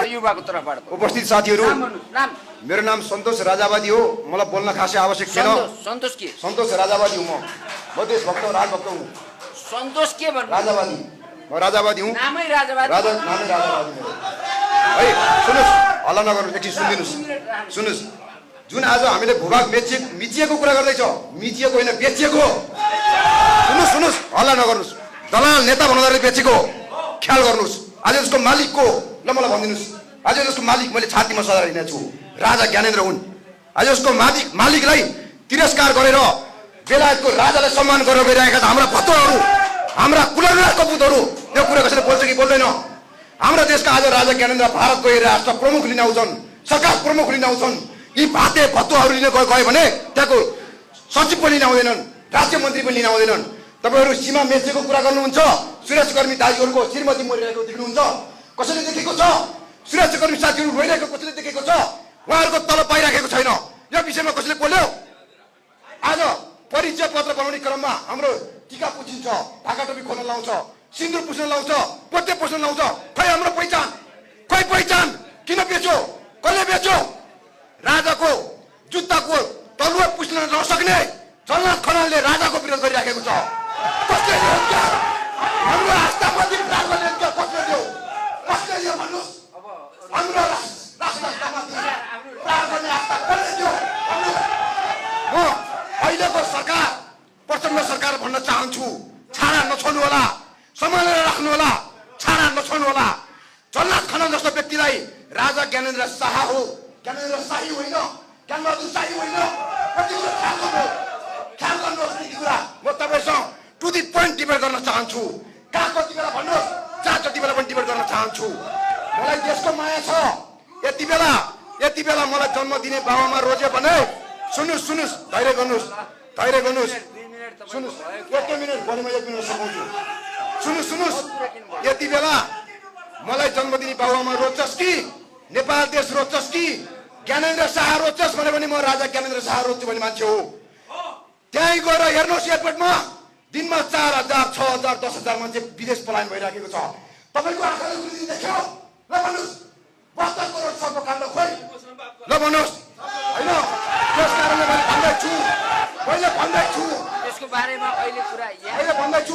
युवाको तर्फबाट उपस्थित साथीहरू, मेरो नाम सन्तोष राजावादी हो। मलाई बोल्न खासै आवश्यक छैन। सन्तोष के? सन्तोष राजावादी हुँ म देशभक्त हो, राजभक्त हुँ। सन्तोष के भन्नु? राजावादी, म राजावादी हुँ। नामै राजावादी। नामै राजावादी मेरो है। सुन्नुहोस्, हल्ला नगर्नु, एकछिन सुनिदिनुहोस्। सुन्नुहोस्, जुन आज हामीले भूभाग मिचिएको कुरा गर्दैछ, मिचिएको होइन बेचिएको। सुन्नुहोस् सुन्नुहोस्, हल्ला नगर्नुहोस्। दलाल नेता बनाउँदाखेरि बेचेको ख्याल गर्नुहोस्। आज यसको मालिक को? ल मलाई भनिदिनुहोस्। आज यसको मालिक मैले छातीमा सजाएर हिँडेको छु, राजा ज्ञानेन्द्र हुन्। आज यसको मालिकलाई तिरस्कार गरेर बेलायतको राजालाई सम्मान गरेर गइरहेका हाम्रा भक्तहरू, हाम्रा कुलरनाथ कपुतहरू, यो कुरा कसैले बोल्छ कि बोल्दैन? हाम्रा देशका आज राजा ज्ञानेन्द्र भारत गएर राष्ट्र प्रमुख लिन आउँछन्, सरकार प्रमुख लिन आउँछन्। यी भाते भत्तुहरू लिन गयो भने त्यहाँको सचिव पनि लिन आउँदैनन्, राज्य मन्त्री पनि लिन आउँदैनन्। तपाईँहरू सीमा मेचेको कुरा गर्नुहुन्छ, सुरक्षाकर्मी दाजुहरूको श्रीमती मरिरहेको देख्नुहुन्छ, कसैले देखेको छ? सुरक्षाकर्मी साथीहरू रोइरहेको कसैले देखेको छ? उहाँहरूको तलब पाइराखेको छैन। यो विषयमा कसैले बोल्यो? आज परिचय पत्र बनाउने क्रममा हाम्रो टीका पुछिन्छ, ढाका टोपी खोल्न लाउँछ, सिन्दुर पुस्न लाउँछ, पोते पुस्न लाउँछ। खै हाम्रो पहिचान? खै पहिचान? किन बेच्यो? कसले बेच्यो? राजाको जुत्ताको तलुवा पुस्न नसक्ने जगन्नाथ खनालले राजाको विरोध गरिराखेको छ। कसले दियो? हाम्रो आस्थाप्रति राजाले कसले दियो? कसले दियो भन्नुहोस्? हाम्रो म अहिलेको सरकार, प्रचण्ड सरकार भन्न चाहन्छु, छाडा नछोड्नु होला, सम्हालेर राख्नु होला, छाडा नछोड्नु होला। जगन्नाथ खनाल जस्तो व्यक्तिलाई राजा ज्ञानेन्द्र शाह हो, ज्ञानेन्द्र शाही होइन, ज्ञानबहादुर शाही होइन। ख्याल गर्नुहोस् यति कुरा। म तपाईँसँग टु दी पोइन्ट डिबेट गर्न चाहन्छु। कहाँ कति बेला भन्नुहोस्, जहाँ जति बेला पनि डिबेट गर्न चाहन्छु। मलाई देशको माया छ। यति बेला मलाई जन्म दिने बाबामा रोज्यो भने सुन्नुहोस्, धैर्य गर्नुहोस्। सुन्नुहोस्, एक मिनट भने म 1 मिनट सघाउँछु। सुन्नुहोस्, यति बेला मलाई जन्म दिने बाबामा रोज्छस् कि नेपाल देश रोज्छस् कि ज्ञानेन्द्र शाह रोज्छस् भने म राजा ज्ञानेन्द्र शाह रोज्छु भन्ने मान्छे हो। त्यहीँ गएर हेर्नुहोस्, एयरपोर्टमा दिनमा 4,000, 6,000, 10,000 मान्छे विदेश पलायन भइराखेको छ। तपाईँको आँखाले कुनै दिन देख्यो? ल भन्नुहोस्, 72 करोड सबको काण्ड खोइ, ल भन्नुहोस्। होइन, त्यस कारणले मैले भन्दैछु त्यसको बारेमा अहिले कुरा भन्दैछु।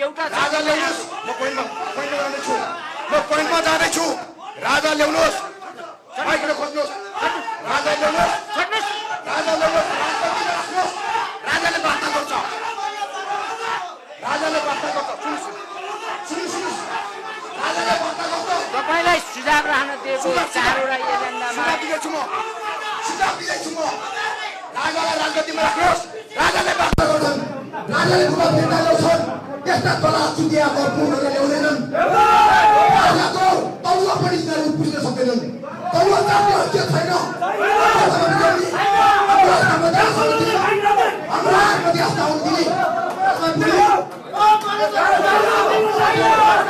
एउटा राजा ल्याउनुहोस्। म पोइन्टमा जाँदैछु। राजा ल्याउनुहोस्, माइकले खोज्नुहोस्। राजा ल्याउनुहोस्, राजाले वार्ता गर्छ। सुन्नुहोस्, राजाले वार्ता गर्छ। तपाईँलाई सुझाव राख्न दिएको 4वटा एजेन्डामा सुझाव दिँदैछु म। राजालाई राजनीतिमा राख्नुहोस्। राजाले वार्ता गर्छन्, राजाले कुरा फिर्ता ल्याउँछन्। त्यस्ता तला चुतिया पूर्णले ल्याउँदैनन्। राजाको तलुवा पनि यिनीहरू पुस्न सक्दैनन्। तलुवा चाट्ने हतियार छैन। हाम्रो